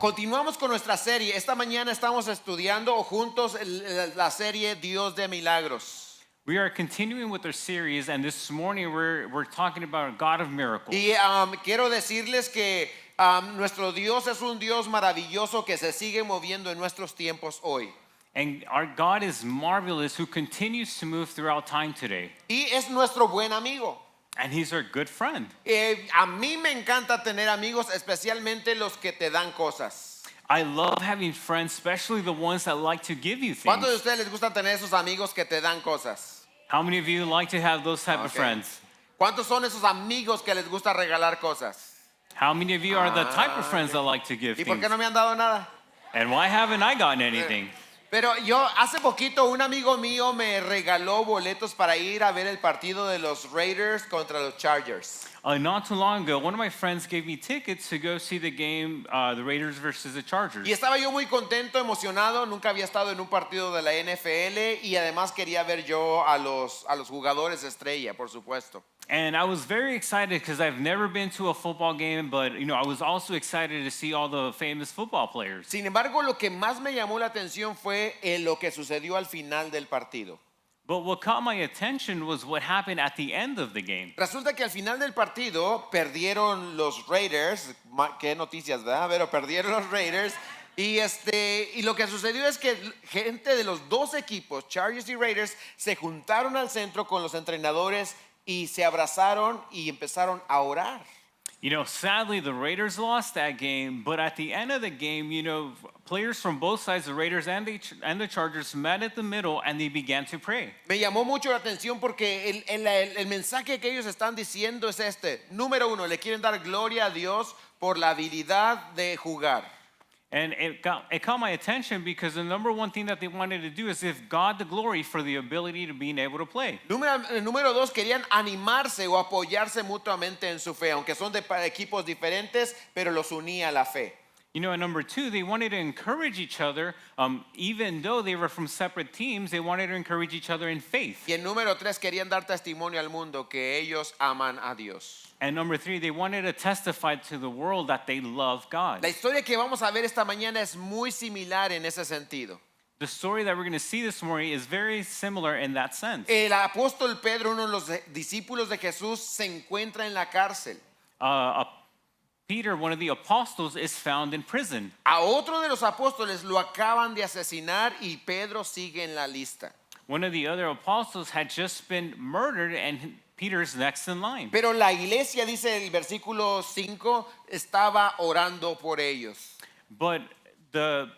Continuamos con nuestra serie. Esta mañana estamos estudiando juntos la serie Dios de Milagros. We are continuing with our series, and this morning we're talking about God of miracles. Y quiero decirles que nuestro Dios es un Dios maravilloso que se sigue moviendo en nuestros tiempos hoy. And our God is marvelous, who continues to move throughout time today. Y es nuestro buen amigo. And He's our good friend. A mí me encanta tener amigos, especialmente los que te dan cosas. I love having friends, especially the ones that like to give you ¿Cuántos de things. ustedes les gusta tener esos amigos que te dan cosas? How many of you like to have those type of Okay. friends? ¿Cuántos son esos amigos que les gusta regalar cosas? How many of you are the type of friends that like to give ¿Y por things? qué no me han dado nada? And why haven't I gotten anything? Pero yo hace poquito un amigo mío me regaló boletos para ir a ver el partido de los Raiders contra los Chargers. Not too long ago, one of my friends gave me tickets to go see the game, the Raiders versus the Chargers. Y estaba yo muy contento, emocionado, nunca había estado en un partido de la NFL y además quería ver yo a los jugadores estrella, por supuesto. And I was very excited because I've never been to a football game, but I was also excited to see all the famous football players. Sin embargo, lo que más me llamó la atención fue lo que sucedió al final del partido. But what caught my attention was what happened at the end of the game. Resulta que al final del partido perdieron los Raiders, qué noticias, ¿verdad? Pero perdieron los Raiders y lo que sucedió es que gente de los dos equipos, Chargers y Raiders, se juntaron al centro con los entrenadores y se abrazaron y empezaron a orar. Sadly, the Raiders lost that game, but at the end of the game, players from both sides, the Raiders and the Chargers, met at the middle and they began to pray. Me llamó mucho la atención porque el mensaje que ellos están diciendo es este. Número uno, le quieren dar gloria a Dios por la habilidad de jugar. And it caught my attention because the number one thing that they wanted to do is give God the glory for the ability to being able to play. Número dos, querían animarse o apoyarse mutuamente en su fe, aunque son de equipos diferentes, pero los unía la fe. And number two, they wanted to encourage each other, even though they were from separate teams, they wanted to encourage each other in faith. Y en número tres, querían dar testimonio al mundo que ellos aman a Dios. And number three, they wanted to testify to the world that they love God. La historia que vamos a ver esta mañana es muy similar en ese sentido. The story that we're going to see this morning is very similar in that sense. El apóstol Pedro, uno de los discípulos de Jesús, se encuentra en la cárcel. Peter, one of the apostles, is found in prison. A otro de los apóstoles lo acaban de asesinar y Pedro sigue en la lista. One of the other apostles had just been murdered and Peter's next in line. Pero la iglesia, dice el versículo 5, estaba orando por ellos. But the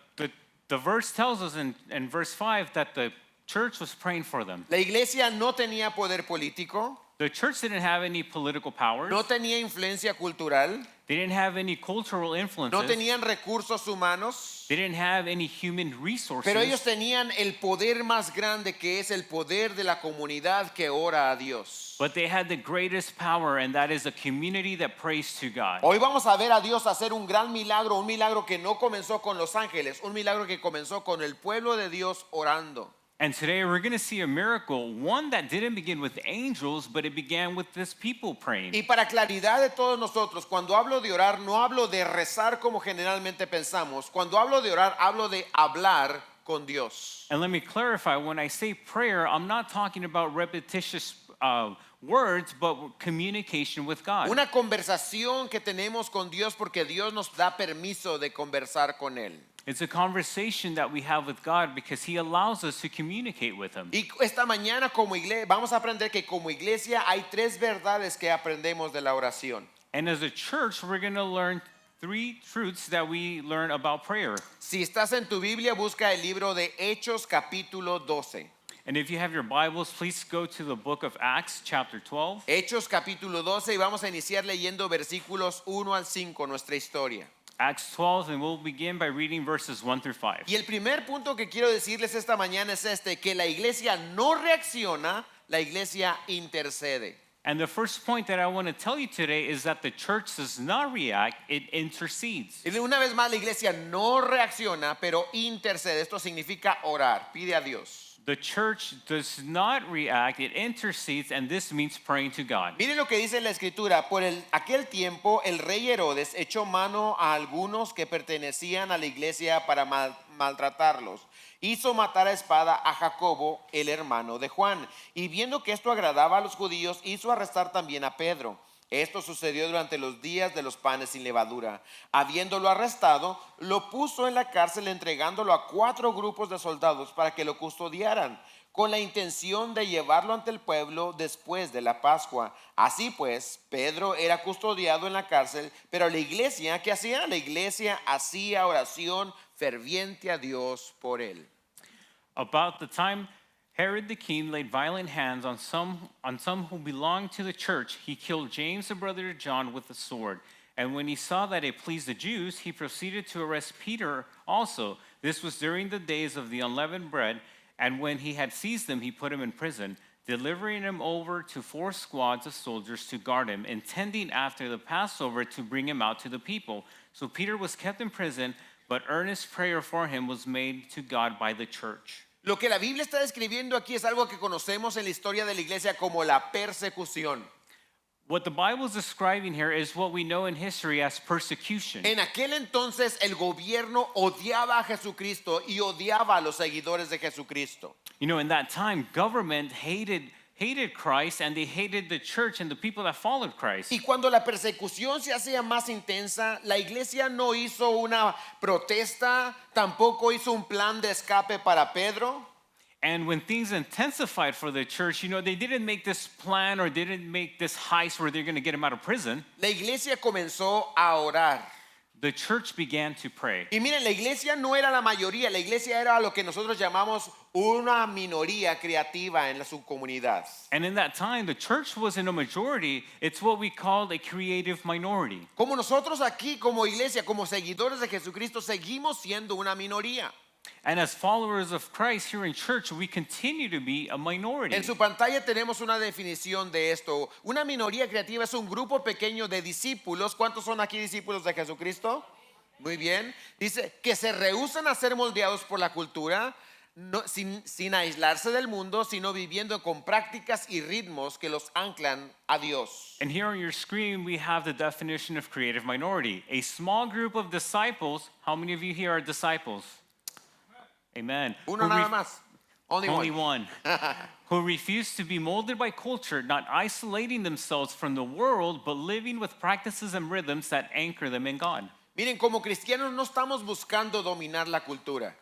verse tells us in verse 5 that the church was praying for them. La iglesia no tenía poder político, The church didn't have any political powers. no tenía influencia cultural, They didn't have any cultural influences. no tenían recursos humanos, They didn't have any human resources. pero ellos tenían el poder más grande, que es el poder de la comunidad que ora a Dios. But they had the greatest power, and that is a community that prays to God. Hoy vamos a ver a Dios hacer un gran milagro, un milagro que no comenzó con los ángeles, un milagro que comenzó con el pueblo de Dios orando. And today we're going to see a miracle, one that didn't begin with angels, but it began with this people praying. Y para claridad de todos nosotros, cuando hablo de orar, no hablo de rezar como generalmente pensamos. Cuando hablo de orar, hablo de hablar con Dios. And let me clarify, when I say prayer, I'm not talking about repetitious words, but communication with God. Una conversación que tenemos con Dios porque Dios nos da permiso de conversar con Él. It's a conversation that we have with God because He allows us to communicate with Him. Y esta mañana como iglesia, vamos a aprender que como iglesia hay tres verdades que aprendemos de la oración. And as a church, we're going to learn three truths that we learn about prayer. Si estás en tu Biblia, busca el libro de Hechos capítulo 12. And if you have your Bibles, please go to the book of Acts, chapter 12. Hechos capítulo 12 y vamos a iniciar leyendo versículos 1 al 5, nuestra historia. Acts 12, and we'll begin by reading verses 1 through 5. Y el primer punto que quiero decirles esta mañana es que la iglesia no reacciona, la iglesia intercede. And the first point that I want to tell you today is that the church does not react, it intercedes. Y una vez más, la iglesia no reacciona, pero intercede. Esto significa orar, pide a Dios. The church does not react, it intercedes, and this means praying to God. Miren lo que dice la escritura. Aquel tiempo el rey Herodes echó mano a algunos que pertenecían a la iglesia para maltratarlos. Hizo matar a espada a Jacobo, el hermano de Juan. Y viendo que esto agradaba a los judíos, hizo arrestar también a Pedro. Esto sucedió durante los días de los panes sin levadura. Habiéndolo arrestado, lo puso en la cárcel entregándolo a 4 grupos de soldados para que lo custodiaran, con la intención de llevarlo ante el pueblo después de la Pascua. Así pues, Pedro era custodiado en la cárcel, pero la iglesia, ¿qué hacía? La iglesia hacía oración ferviente a Dios por él. About the time Herod the king laid violent hands on some who belonged to the church, he killed James, the brother of John, with a sword. And when he saw that it pleased the Jews, he proceeded to arrest Peter also. This was during the days of the unleavened bread. And when he had seized him, he put him in prison, delivering him over to 4 squads of soldiers to guard him, intending after the Passover to bring him out to the people. So Peter was kept in prison, but earnest prayer for him was made to God by the church. Lo que la Biblia está describiendo aquí es algo que conocemos en la historia de la iglesia como la persecución. What the Bible is describing here is what we know in history as persecution. En aquel entonces el gobierno odiaba a Jesucristo y odiaba a los seguidores de Jesucristo. You know, in that time, government hated Christ, and they hated the church and the people that followed Christ. Y cuando la persecución se hacía más intensa, la iglesia no hizo una protesta, tampoco hizo un plan de escape para Pedro. And when things intensified for the church, you know, they didn't make this plan or didn't make this heist where they're going to get him out of prison. La iglesia comenzó a orar. The church began to pray. Y miren, la iglesia no era la mayoría, la iglesia era lo que nosotros llamamos una minoría creativa en su comunidad. And in that time, the church wasn't a majority, it's what we called a creative minority. Como nosotros aquí como iglesia, como seguidores de Jesucristo, seguimos siendo una minoría. And as followers of Christ here in church, we continue to be a minority. En su pantalla tenemos una definición de esto. Una minoría creativa es un grupo pequeño de discípulos. ¿Cuántos son aquí discípulos de Jesucristo? Muy bien. Dice que se rehúsan a ser moldeados por la cultura, sin aislarse del mundo, sino viviendo con prácticas y ritmos que los anclan a Dios. And here on your screen, we have the definition of creative minority. A small group of disciples. How many of you here are disciples? Amen. Uno nada más. Only one. Who refuse to be molded by culture, not isolating themselves from the world, but living with practices and rhythms that anchor them in God. Miren, como cristianos no estamos buscando dominar la cultura.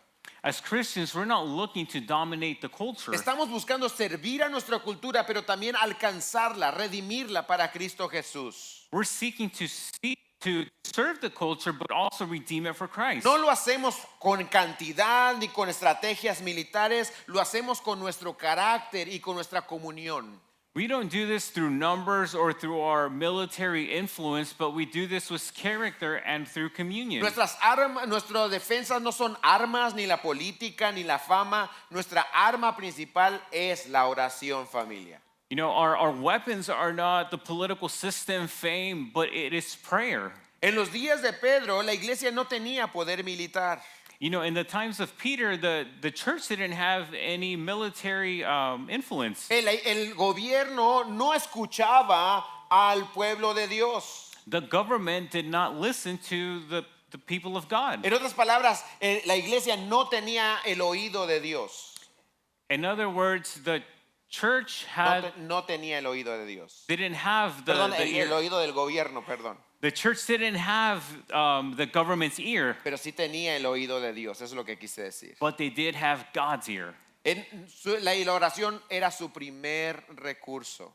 As Christians, we're not looking to dominate the culture. Estamos buscando servir a nuestra cultura, pero también alcanzarla, redimirla para Cristo Jesús. We're seeking to serve the culture, but also redeem it for Christ. No lo hacemos con cantidad ni con estrategias militares, lo hacemos con nuestro carácter y con nuestra comunión. We don't do this through numbers or through our military influence, but we do this with character and through communion. Nuestras defensas no son armas, ni la política, ni la fama. Nuestra arma principal es la oración, familia. You know, our weapons are not the political system, fame, but it is prayer. En los días de Pedro, la iglesia no tenía poder militar. You know, in the times of Peter, the church didn't have any military influence. El gobierno no escuchaba al pueblo de Dios. The government did not listen to the people of God. En otras palabras, la iglesia no tenía el oído de Dios. In other words, the church had No tenía el oído de Dios. didn't have Perdón, the ear. el oído del gobierno, perdón. The church didn't have the government's ear, Pero sí tenía el oído de Dios, eso es lo que quise decir. but they did have God's ear. La oración era su primer recurso.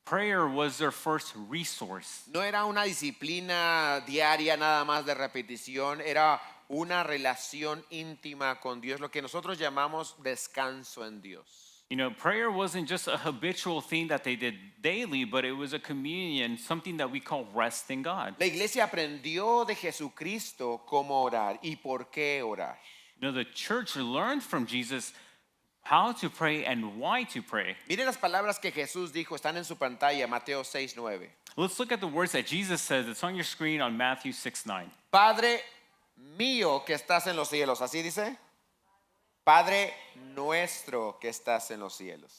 Prayer was their first resource. No era una disciplina diaria nada más de repetición, era una relación íntima con Dios, lo que nosotros llamamos descanso en Dios. You know, prayer wasn't just a habitual thing that they did daily, but it was a communion, something that we call rest in God. La iglesia aprendió de Jesucristo cómo orar y por qué orar. You know, the church learned from Jesus how to pray and why to pray. Miren las palabras que Jesús dijo, están en su pantalla, Mateo 6:9. Let's look at the words that Jesus says. It's on your screen on Matthew 6:9. Padre mío que estás en los cielos, ¿así dice? Padre nuestro que estás en los cielos.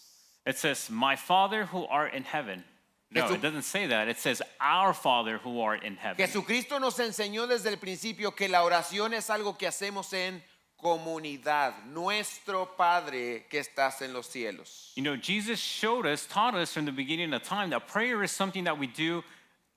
It says, my Father who art in heaven. No, Jesu- it doesn't say that. It says, our Father who art in heaven. Jesucristo nos enseñó desde el principio que la oración es algo que hacemos en comunidad. Nuestro Padre que estás en los cielos. You know, Jesus taught us from the beginning of time that prayer is something that we do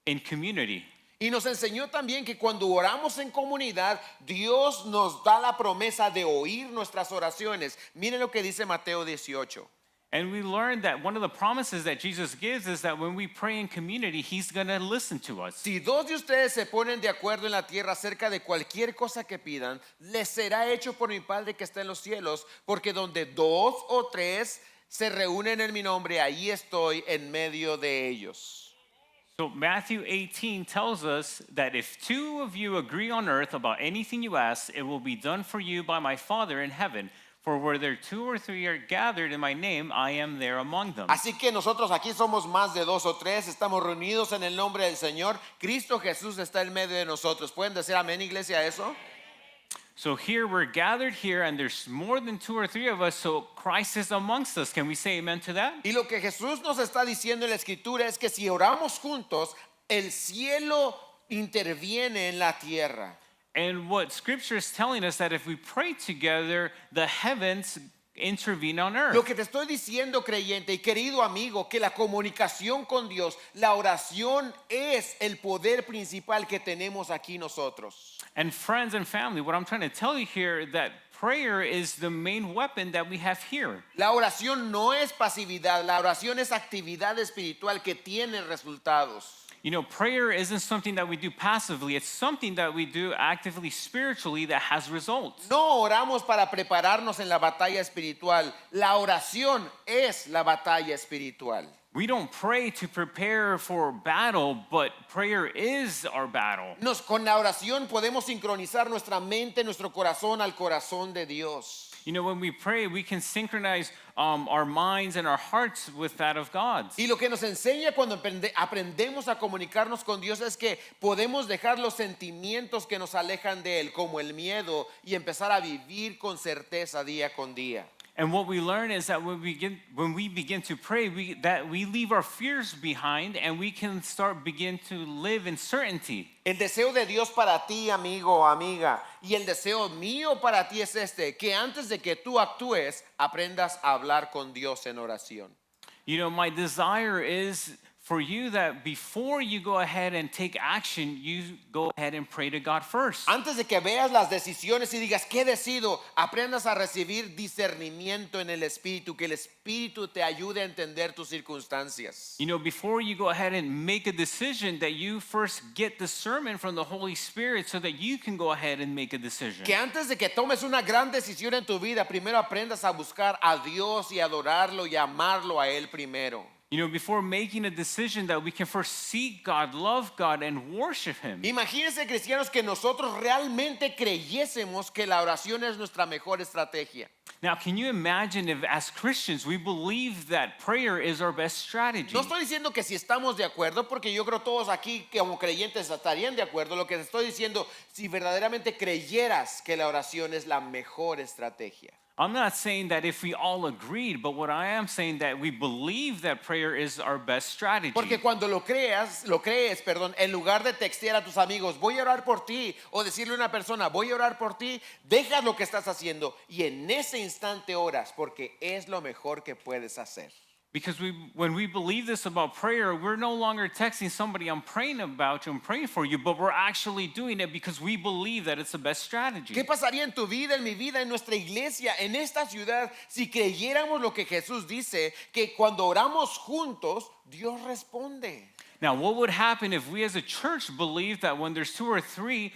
in community. Y nos enseñó también que cuando oramos en comunidad, Dios nos da la promesa de oír nuestras oraciones. Miren lo que dice Mateo 18. And we learned that one of the promises that Jesus gives is that when we pray in community, he's going to listen to us. Si dos de ustedes se ponen de acuerdo en la tierra acerca de cualquier cosa que pidan, les será hecho por mi Padre que está en los cielos, porque donde dos o tres se reúnen en mi nombre, ahí estoy en medio de ellos. So Matthew 18 tells us that if two of you agree on earth about anything you ask, it will be done for you by my Father in heaven. For where there two or three are gathered in my name, I am there among them. Así que nosotros aquí somos más de dos o tres, estamos reunidos en el nombre del Señor. Cristo Jesús está en medio de nosotros. ¿Pueden decir amén, iglesia, a eso? So here we're gathered here, and there's more than two or three of us, so Christ is amongst us. Can we say amen to that? Y lo que Jesús nos está diciendo en la escritura es que si oramos juntos, el cielo interviene en la tierra. And what Scripture is telling us that if we pray together, the heavens intervene on earth. Lo que te estoy diciendo, creyente y querido amigo, que la comunicación con Dios, la oración es el poder principal que tenemos aquí nosotros. And friends and family, what I'm trying to tell you here that prayer is the main weapon that we have here. La oración no es pasividad, la oración es actividad espiritual que tiene resultados. You know, prayer isn't something that we do passively, it's something that we do actively spiritually that has results. No oramos para prepararnos en la batalla espiritual, la oración es la batalla espiritual. We don't pray to prepare for battle, but prayer is our battle. Con la oración podemos sincronizar nuestra mente, nuestro corazón al corazón de Dios. You know, when we pray, we can synchronize our minds and our hearts with that of God's. Y lo que nos enseña cuando aprendemos a comunicarnos con Dios es que podemos dejar los sentimientos que nos alejan de Él, como el miedo, y empezar a vivir con certeza día con día. And what we learn is that when we begin to pray, we leave our fears behind and we can begin to live in certainty. El deseo de Dios para ti, amigo o amiga, y el deseo mío para ti es este, que antes de que tú actúes, aprendas a hablar con Dios en oración. You know, my desire is for you that before you go ahead and take action, you go ahead and pray to God first. Antes de que veas las decisiones y digas, ¿qué decido? Aprendas a recibir discernimiento en el Espíritu, que el Espíritu te ayude a entender tus circunstancias. You know, before you go ahead and make a decision, that you first get discernment from the Holy Spirit so that you can go ahead and make a decision. Que antes de que tomes una gran decisión en tu vida, primero aprendas a buscar a Dios y adorarlo y amarlo a Él primero. You know, before making a decision, that we can first seek God, love God, and worship Him. Imagínense, cristianos, que nosotros realmente creyésemos que la oración es nuestra mejor estrategia. Now, can you imagine if as Christians we believe that prayer is our best strategy? No estoy diciendo que si estamos de acuerdo, porque yo creo todos aquí que como creyentes estarían de acuerdo. Lo que estoy diciendo, si verdaderamente creyeras que la oración es la mejor estrategia. I'm not saying that if we all agreed, but what I am saying that we believe that prayer is our best strategy. Porque cuando lo crees, en lugar de textear a tus amigos, voy a orar por ti, o decirle a una persona, voy a orar por ti, dejas lo que estás haciendo y en ese instante oras, porque es lo mejor que puedes hacer. Because when we believe this about prayer, we're no longer texting somebody, I'm praying about you, I'm praying for you, but we're actually doing it because we believe that it's the best strategy. ¿Qué pasaría en tu vida, en mi vida, en nuestra iglesia, en esta ciudad, si creyéramos lo que Jesús dice, que cuando oramos juntos, Dios responde? Now, what would happen if we as a church believe that when there's two or three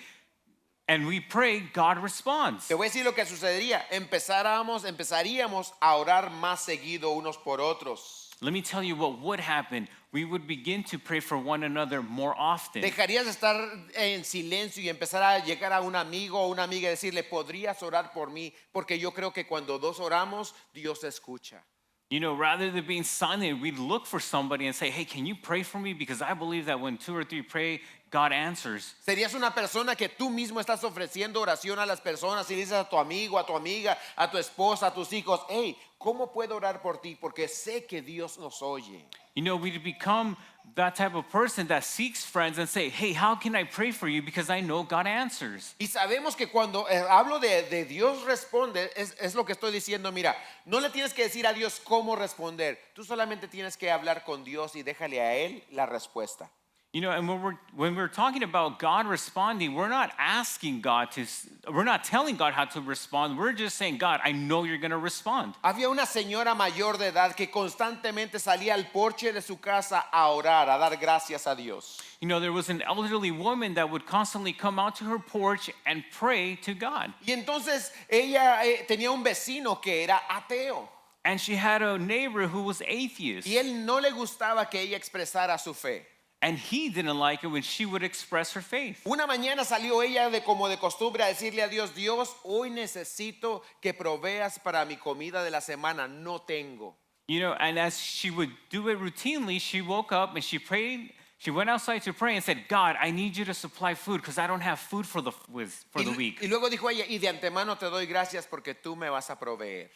and we pray, God responds? Te voy a decir lo que sucedería. Empezaríamos a orar más seguido unos por otros. Let me tell you what would happen. We would begin to pray for one another more often. Dejarías de estar en silencio y empezar a llegar a un amigo o una amiga y decirle, ¿podrías orar por mí? Porque yo creo que cuando dos oramos, Dios escucha. You know, rather than being silent, we'd look for somebody and say, hey, can you pray for me? Because I believe that when two or three pray, God answers. Serías una persona que tú mismo estás ofreciendo oración a las personas y dices a tu amigo, a tu amiga, a tu esposa, a tus hijos, hey, ¿cómo puedo orar por ti? Porque sé que Dios nos oye. You know, we become that type of person that seeks friends and say, hey, how can I pray for you? Because I know God answers. Y sabemos que cuando hablo de Dios responde, es lo que estoy diciendo, mira, no le tienes que decir a Dios cómo responder, tú solamente tienes que hablar con Dios y déjale a Él la respuesta. You know, and when we're talking about God responding, we're not asking God to, we're not telling God how to respond. We're just saying, God, I know you're going to respond. Había una señora mayor de edad que constantemente salía al porche de su casa a orar, a dar gracias a Dios. You know, there was an elderly woman that would constantly come out to her porch and pray to God. Y entonces ella tenía un vecino que era ateo And she had a neighbor who was atheist. y él no le gustaba que ella expresara su fe. And he didn't like it when she would express her faith. Una mañana salió ella como de costumbre a decirle a Dios, Dios, hoy necesito que proveas para mi comida de la semana, no tengo. You know, and as she would do it routinely, she woke up and she prayed. She went outside to pray and said, God, I need you to supply food because I don't have food for the week. Y luego dijo ella, y de antemano te doy gracias porque tú me vas a proveer.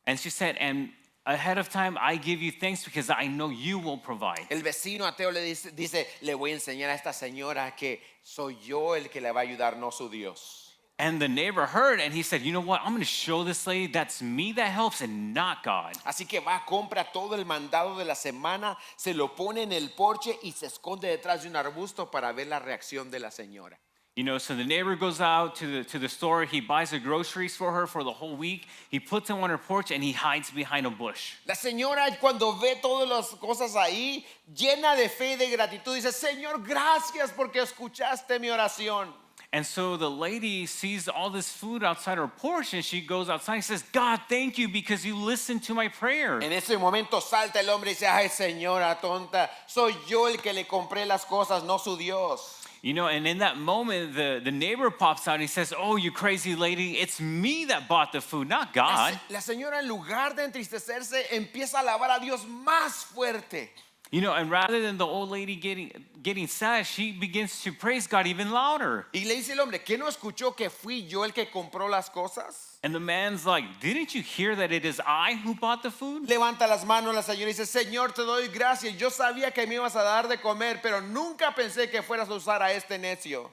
And she said, and ahead of time, I give you thanks because I know you will provide. El vecino ateo le dice, le voy a enseñar a esta señora que soy yo el que le va a ayudar, no su Dios. And the neighbor heard and he said, you know what? I'm going to show this lady that's me that helps and not God. Así que va, compra todo el mandado de la semana, se lo pone en el porche y se esconde detrás de un arbusto para ver la reacción de la señora. You know, so the neighbor goes out to the store, he buys the groceries for her for the whole week, he puts them on her porch and he hides behind a bush. La señora cuando ve todas las cosas ahí, llena de fe y de gratitud, dice, Señor, gracias porque escuchaste mi oración. And so the lady sees all this food outside her porch and she goes outside and says, God, thank you because you listened to my prayer. En ese momento salta el hombre y dice, ay señora tonta, soy yo el que le compré las cosas, no su Dios. You know, and in that moment, the neighbor pops out and he says, oh, you crazy lady, it's me that bought the food, not God. La señora en lugar de entristecerse empieza a alabar a Dios más fuerte. You know, and rather than the old lady getting sad, she begins to praise God even louder. Y le dice el hombre, ¿qué no escuchó que fui yo el que compró las cosas? And the man's like, didn't you hear that it is I who bought the food? Levanta las manos la señora y dice, Señor, te doy gracias. Yo sabía que me ibas a dar de comer, pero nunca pensé que fueras a usar a este necio.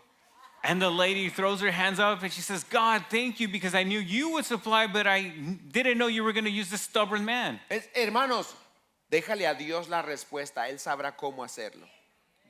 And the lady throws her hands up and she says, God, thank you because I knew you would supply, but I didn't know you were going to use this stubborn man. Hermanos, déjale a Dios la respuesta. Él sabrá cómo hacerlo.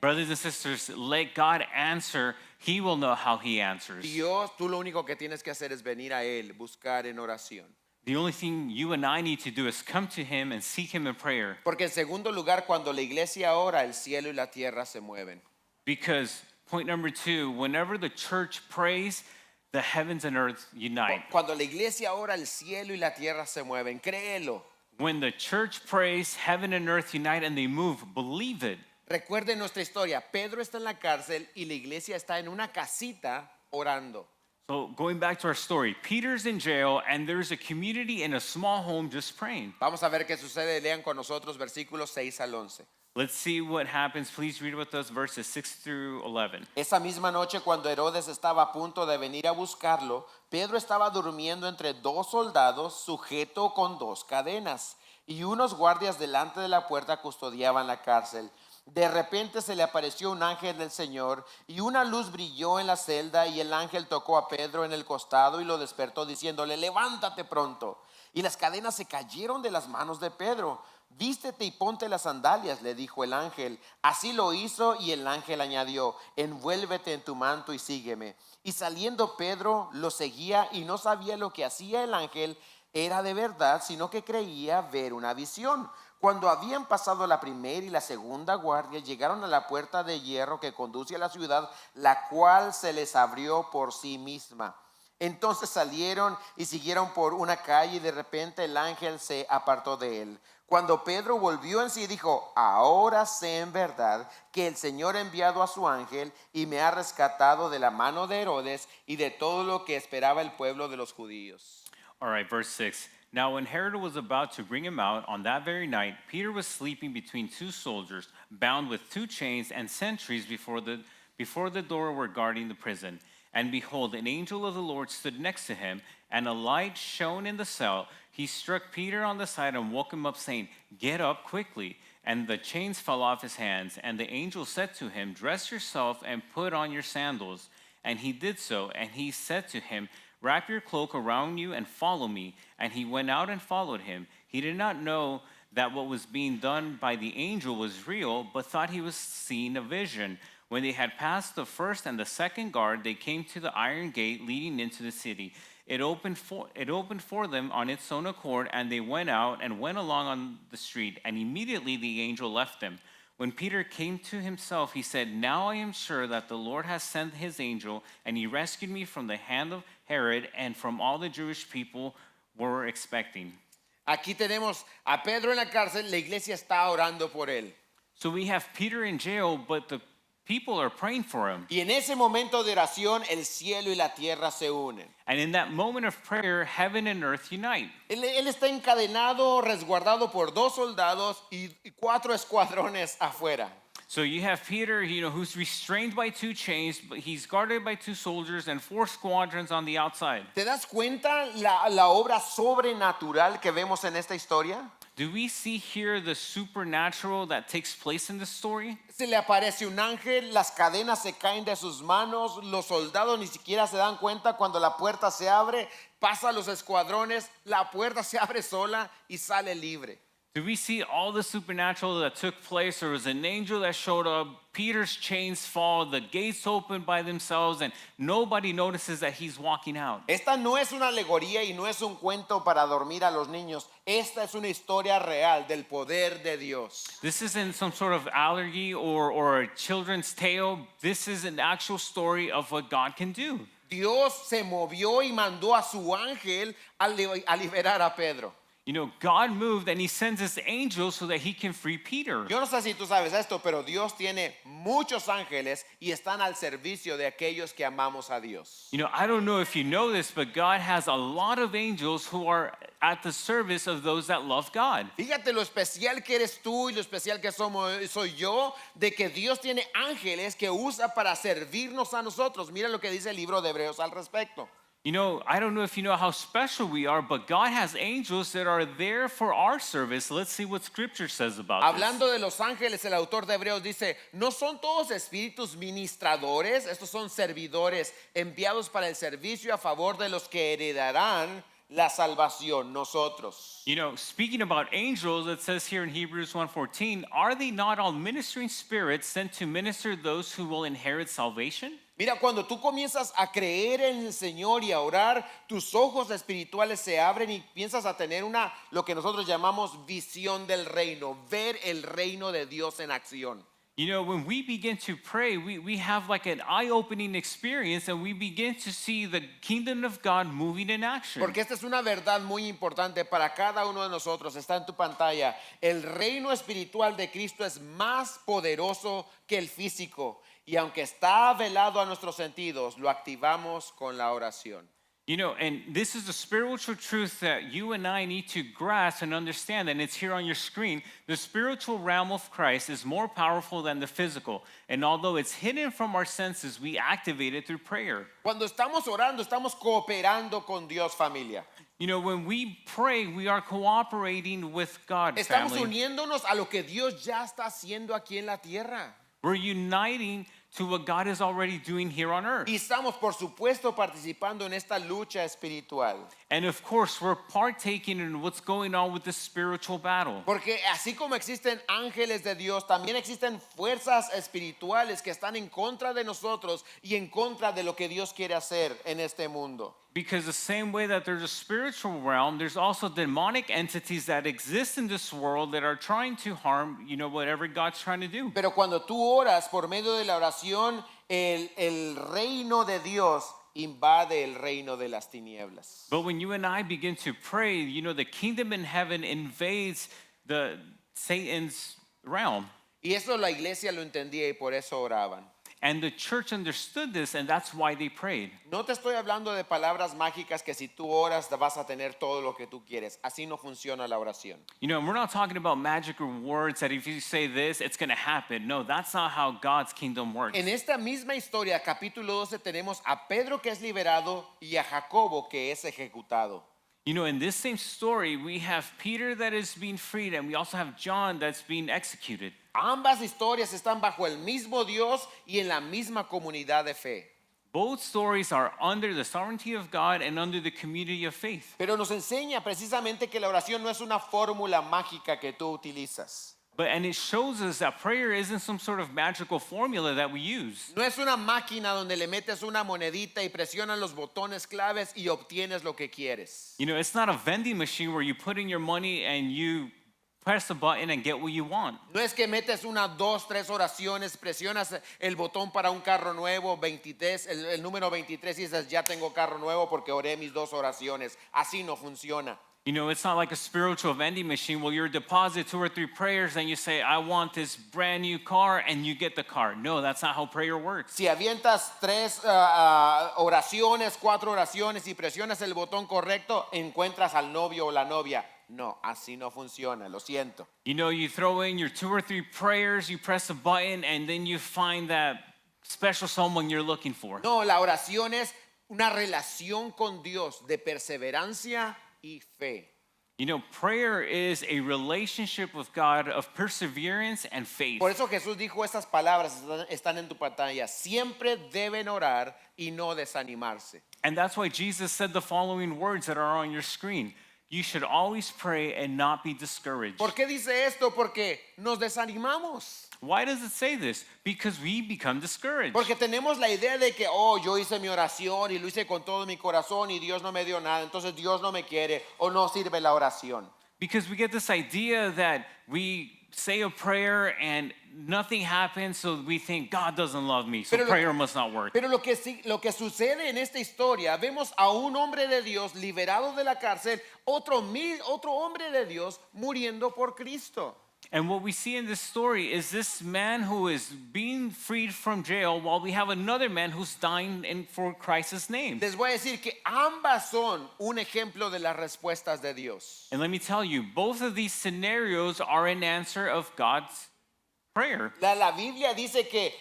Brothers and sisters, let God answer. He will know how he answers. Dios, tú lo único que tienes que hacer es venir a Él, buscar en oración. The only thing you and I need to do is come to him and seek him in prayer. Porque en segundo lugar, cuando la iglesia ora, el cielo y la tierra se mueven. Because point number 2, whenever the church prays, the heavens and earth unite. Cuando la iglesia ora, el cielo y la tierra se mueven. Créelo. When the church prays, heaven and earth unite and they move. Believe it. Recuerden nuestra historia. Pedro está en la cárcel y la iglesia está en una casita orando. So going back to our story, Peter's in jail and there's a community in a small home just praying. Vamos a ver qué sucede. Lean con nosotros versículos 6 al 11. Let's see what happens. Please read with us verses 6 through 11. Esa misma noche, cuando Herodes estaba a punto de venir a buscarlo, Pedro estaba durmiendo entre dos soldados, sujeto con dos cadenas, y unos guardias delante de la puerta custodiaban la cárcel. De repente se le apareció un ángel del Señor y una luz brilló en la celda y el ángel tocó a Pedro en el costado y lo despertó diciéndole, levántate pronto. Y las cadenas se cayeron de las manos de Pedro. Vístete y ponte las sandalias, le dijo el ángel. Así lo hizo y el ángel añadió, envuélvete en tu manto y sígueme. Y saliendo Pedro lo seguía y no sabía lo que hacía el ángel era de verdad, sino que creía ver una visión. Cuando habían pasado la primera y la segunda guardia, llegaron a la puerta de hierro que conduce a la ciudad, la cual se les abrió por sí misma. Entonces salieron y siguieron por una calle y de repente el ángel se apartó de él. Cuando Pedro volvió en sí dijo, ahora sé en verdad que el Señor ha enviado a su ángel y me ha rescatado de la mano de Herodes y de todo lo que esperaba el pueblo de los judíos. All right, verse 6. Now when Herod was about to bring him out on that very night, Peter was sleeping between two soldiers, bound with two chains and sentries before the door were guarding the prison. And behold, an angel of the Lord stood next to him, and a light shone in the cell. He struck Peter on the side and woke him up, saying, "Get up quickly." And the chains fell off his hands. And the angel said to him, "Dress yourself and put on your sandals." And he did so. And he said to him, "Wrap your cloak around you and follow me." And he went out and followed him. He did not know that what was being done by the angel was real, but thought he was seeing a vision. When they had passed the first and the second guard, they came to the iron gate leading into the city. It opened for them on its own accord, and they went out and went along on the street, and immediately the angel left them. When Peter came to himself, he said, "Now I am sure that the Lord has sent his angel, and he rescued me from the hand of Herod and from all the Jewish people were expecting." Aquí tenemos a Pedro en la cárcel, la iglesia está orando por él. So we have Peter in jail, but the people are praying for him. Y en ese momento de oración, el cielo y la tierra se unen. And in that moment of prayer, heaven and earth unite. Él está encadenado, resguardado por 2 soldados y 4 escuadrones afuera. So you have Peter, who's restrained by 2 chains, but he's guarded by 2 soldiers and 4 squadrons on the outside. ¿Te das cuenta la obra sobrenatural que vemos en esta historia? Do we see here the supernatural that takes place in this story? Se le aparece un ángel, las cadenas se caen de sus manos, los soldados ni siquiera se dan cuenta cuando la puerta se abre, pasa a los escuadrones, la puerta se abre sola y sale libre. Do we see all the supernatural that took place? There was an angel that showed up, Peter's chains fall, the gates open by themselves, and nobody notices that he's walking out. Esta no es una alegoría y no es un cuento para dormir a los niños. Esta es una historia real del poder de Dios. This isn't some sort of allegory or a children's tale. This is an actual story of what God can do. Dios se movió y mandó a su ángel a liberar a Pedro. God moved and he sends his angel so that he can free Peter. Yo no sé si tú sabes esto, pero Dios tiene muchos ángeles y están al servicio de aquellos que amamos a Dios. I don't know if you know this, but God has a lot of angels who are at the service of those that love God. Fíjate lo especial que eres tú y lo especial que soy yo, de que Dios tiene ángeles que usa para servirnos a nosotros. Mira lo que dice el libro de Hebreos al respecto. I don't know if you know how special we are, but God has angels that are there for our service. Let's see what Scripture says about Hablando de los ángeles, el autor de Hebreos dice, ¿no son todos espíritus ministradores? Estos son servidores enviados para el servicio a favor de los que heredarán la salvación, nosotros. Speaking about angels, it says here in Hebrews 1:14, "Are they not all ministering spirits sent to minister those who will inherit salvation?" Mira, cuando tú comienzas a creer en el Señor y a orar, tus ojos espirituales se abren y piensas a tener lo que nosotros llamamos visión del reino, ver el reino de Dios en acción. When we begin to pray, we have like an eye-opening experience and we begin to see the kingdom of God moving in action. Porque esta es una verdad muy importante para cada uno de nosotros. Está en tu pantalla. El reino espiritual de Cristo es más poderoso que el físico. Y aunque está velado a nuestros sentidos, lo activamos con la oración. And this is the spiritual truth that you and I need to grasp and understand, and it's here on your screen. The spiritual realm of Christ is more powerful than the physical, and although it's hidden from our senses, we activate it through prayer. Cuando estamos orando, estamos cooperando con Dios, familia. When we pray, we are cooperating with God, Estamos family. uniéndonos a lo que Dios ya está haciendo aquí en la tierra. We're uniting to what God is already doing here on earth. Y estamos, por supuesto, participando en esta lucha espiritual. And of course, we're partaking in what's going on with this spiritual battle. Porque así como existen ángeles de Dios, también existen fuerzas espirituales que están en contra de nosotros y en contra de lo que Dios quiere hacer en este mundo. Because the same way that there's a spiritual realm, there's also demonic entities that exist in this world that are trying to harm, whatever God's trying to do. Pero cuando tú oras por medio de la oración, el reino de Dios invade el reino de las tinieblas. But when you and I begin to pray, the kingdom in heaven invades the Satan's realm. Y eso la iglesia lo entendía y por eso oraban. And the church understood this, and that's why they prayed. No te estoy hablando de palabras mágicas que si tú oras te vas a tener todo lo que tú quieres. Así no funciona la oración. You know, we're not talking about magic words that if you say this, it's going to happen. No, that's not how God's kingdom works. En esta misma historia, capítulo 12, tenemos a Pedro que es liberado y a Jacobo que es ejecutado. You know, in this same story, we have Peter that is being freed, and we also have John that's being executed. Ambas historias están bajo el mismo Dios y en la misma comunidad de fe. Both stories are under the sovereignty of God and under the community of faith. Pero nos enseña precisamente que la oración no es una fórmula mágica que tú utilizas. And it shows us that prayer isn't some sort of magical formula that we use. No es una máquina donde le metes una monedita y presionas los botones claves y obtienes lo que quieres. You know, it's not a vending machine where you put in your money and you press a button and get what you want. No es que metes una, dos, tres oraciones, presionas el botón para un carro nuevo, 23, el número 23 y dices, ya tengo carro nuevo porque oré mis dos oraciones. Así no funciona. You know, it's not like a spiritual vending machine where you deposit 2 or 3 prayers and you say, I want this brand new car, and you get the car. No, that's not how prayer works. Si avientas tres oraciones, 4 oraciones y presionas el botón correcto, encuentras al novio o la novia. No, así no funciona, lo siento. You know, you throw in your 2 or 3 prayers, you press a button, and then you find that special someone you're looking for. No, la oración es una relación con Dios de perseverancia y fe. You know, prayer is a relationship with God of perseverance and faith. Por eso Jesús dijo estas palabras, están en tu pantalla. Siempre deben orar y no desanimarse. And that's why Jesus said the following words that are on your screen. You should always pray and not be discouraged. ¿Por qué dice esto? Porque nos desanimamos. Why does it say this? Because we become discouraged. Porque tenemos la idea de que, yo hice mi oración y lo hice con todo mi corazón y Dios no me dio nada, entonces Dios no me quiere o no sirve la oración. Because we get this idea that we say a prayer and nothing happens, so we think God doesn't love me, so prayer must not work. Pero lo que sucede en esta historia, vemos a un hombre de Dios liberado de la cárcel, otro hombre de Dios muriendo por Cristo. And what we see in this story is this man who is being freed from jail while we have another man who's dying for Christ's name. Les voy a decir que ambas son un ejemplo de las respuestas de Dios. And let me tell you, both of these scenarios are an answer of God's prayer. La Biblia dice que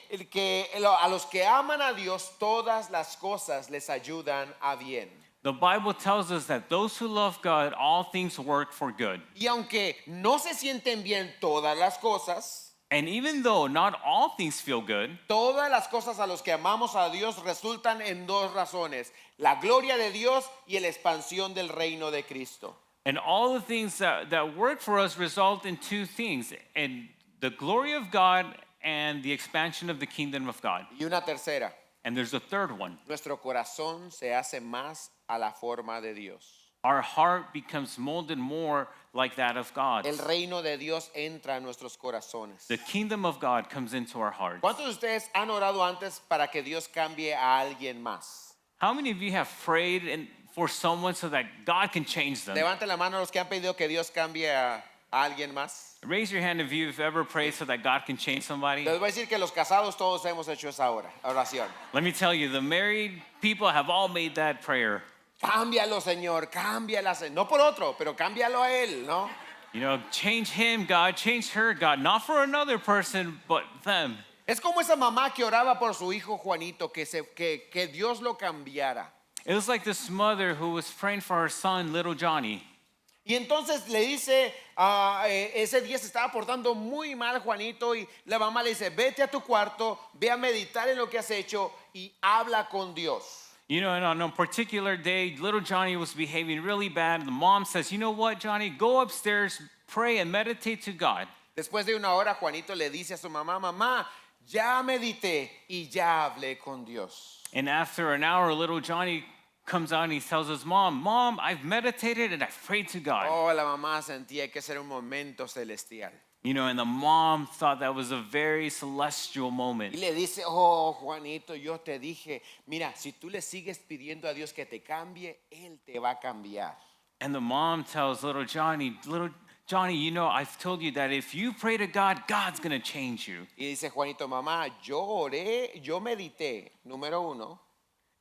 a los que aman a Dios todas las cosas les ayudan a bien. The Bible tells us that those who love God, all things work for good. Y aunque no se sienten bien todas las cosas, and even though not all things feel good, todas las cosas a los que amamos a Dios resultan en 2 razones: la gloria de Dios y la expansión del reino de Cristo. And all the things that work for us result in 2 things, and the glory of God and the expansion of the kingdom of God. Y una tercera. And there's a third one. Nuestro corazón se hace más a la forma de Dios. Our heart becomes molded more like that of God. El reino de Dios entra en nuestros corazones. The kingdom of God comes into our hearts. ¿Cuántos de ustedes han orado antes para que Dios cambie a alguien más? How many of you have prayed for someone so that God can change them? Levanten la mano los que han pedido que Dios cambie a alguien más. Raise your hand if you've ever prayed so that God can change somebody. Les voy a decir que los casados todos hemos hecho esa oración. Let me tell you, the married people have all made that prayer. Cámbialo, Señor, cámbiala, Señor. No por otro, pero cámbialo a él, ¿no? You know, change him, God, change her, God, not for another person, but them. Es como esa mamá que oraba por su hijo Juanito, que Dios lo cambiara. It was like this mother who was praying for her son, little Johnny. Y entonces le dice, ese día se estaba portando muy mal Juanito y la mamá le dice, vete a tu cuarto, ve a meditar en lo que has hecho y habla con Dios. You know, and on a particular day, little Johnny was behaving really bad. And the mom says, you know what, Johnny, go upstairs, pray and meditate to God. Después de una hora, Juanito le dice a su mamá, mamá, ya medité y ya hablé con Dios. And after an hour, little Johnny comes out and he tells his mom, I've meditated and I've prayed to God. Oh, la mamá sentía que ese era un momento celestial. You know, and the mom thought that was a very celestial moment. Y le dice, oh, Juanito, yo te dije, mira, si tú le sigues pidiendo a Dios que te cambie, Él te va a cambiar. And the mom tells little Johnny, Johnny, you know, I've told you that if you pray to God, God's going to change you. Y dice Juanito, mamá, yo oré, yo medité, número uno,